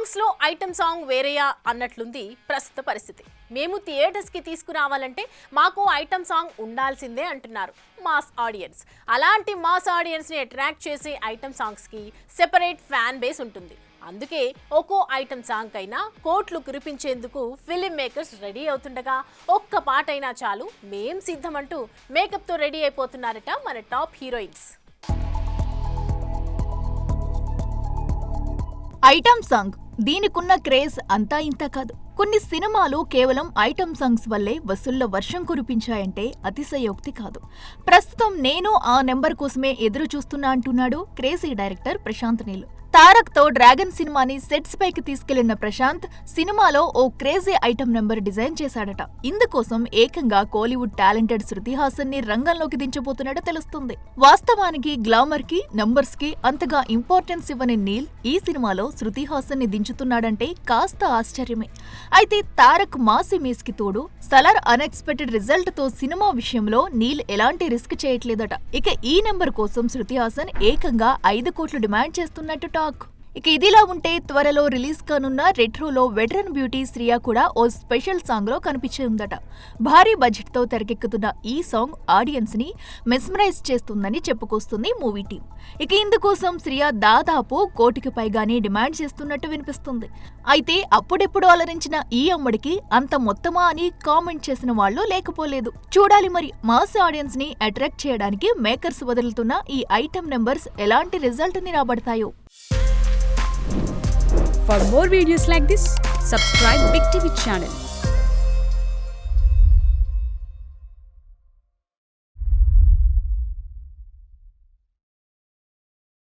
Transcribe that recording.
సాంగ్స్లో item song వేరేయా అన్నట్లుంది ప్రస్తుత పరిస్థితి. మేము థియేటర్స్కి తీసుకురావాలంటే మాకు ఐటమ్ సాంగ్ ఉండాల్సిందే అంటున్నారు మాస్ ఆడియన్స్. అలాంటి మాస్ ఆడియన్స్ని అట్రాక్ట్ చేసే ఐటమ్ సాంగ్స్కి సెపరేట్ ఫ్యాన్ బేస్ ఉంటుంది. అందుకే ఒక్కో ఐటమ్ సాంగ్ అయినా కోట్లు కురిపించేందుకు ఫిలిం మేకర్స్ రెడీ అవుతుండగా ఒక్క పాటైనా చాలు మేం సిద్ధమంటూ మేకప్తో రెడీ అయిపోతున్నారట మన టాప్ హీరోయిన్స్. ఐటమ్ సాంగ్ దీనికున్న క్రేజ్ అంతా ఇంత కాదు. కొన్ని సినిమాలు కేవలం ఐటమ్ సాంగ్స్ వల్లే వసూళ్ల వర్షం కురిపించాయంటే అతిశయోక్తి కాదు. ప్రస్తుతం నేను ఆ నెంబర్ కోసమే ఎదురు చూస్తున్నా అంటున్నాడు క్రేజీ డైరెక్టర్ ప్రశాంత్ నీల్. తారక్ తో డ్రాగన్ సినిమాని సెట్స్ పైకి తీసుకెళ్లిన ప్రశాంత్ సినిమాలో ఓ క్రేజీ ఐటమ్ నెంబర్ డిజైన్ చేశాడట. ఇందుకోసం ఏకంగా కోలీవుడ్ టాలెంటెడ్ శృతి హాసన్ ని రంగంలోకి దించబోతున్నట్టు తెలుస్తుంది. వాస్తవానికి గ్లామర్ కి నంబర్స్ కి అంతగా ఇంపార్టెన్స్ ఇవ్వని నీల్ ఈ సినిమాలో శృతి హాసన్ ని దించుతున్నాడంటే కాస్త ఆశ్చర్యమే. అయితే తారక్ మాస్ ఇమేజ్ కి తోడు సలార్ అన్ఎక్స్పెక్టెడ్ రిజల్ట్ తో సినిమా విషయంలో నీల్ ఎలాంటి రిస్క్ చేయట్లేదట. ఇక ఈ నెంబర్ కోసం శృతి హాసన్ ఏకంగా 5 కోట్లు డిమాండ్ చేస్తున్నట్టు టాక్. ఇక ఇదిలా ఉంటే త్వరలో రిలీజ్ కానున్న రెట్రోలో వెటరన్ బ్యూటీ శ్రియా కూడా ఓ స్పెషల్ సాంగ్ లో కనిపించిందట. భారీ బడ్జెట్ తో తెరకెక్కుతున్న ఈ సాంగ్ ఆడియన్స్ ని మెస్మరైజ్ చేస్తుందని చెప్పుకొస్తుంది మూవీ టీం. ఇక ఇందుకోసం శ్రియా దాదాపు 1 కోటికి పైగానే డిమాండ్ చేస్తున్నట్టు వినిపిస్తుంది. అయితే అప్పుడెప్పుడు అలరించిన ఈ అమ్మడికి అంత మొత్తమా అని కామెంట్ చేసిన వాళ్ళు లేకపోలేదు. చూడాలి మరి మాస్ ఆడియన్స్ ని అట్రాక్ట్ చేయడానికి మేకర్స్ వదులుతున్న ఈ ఐటమ్ నెంబర్స్ ఎలాంటి రిజల్ట్ ని రాబడతాయో. For more videos like this, subscribe Big TV channel.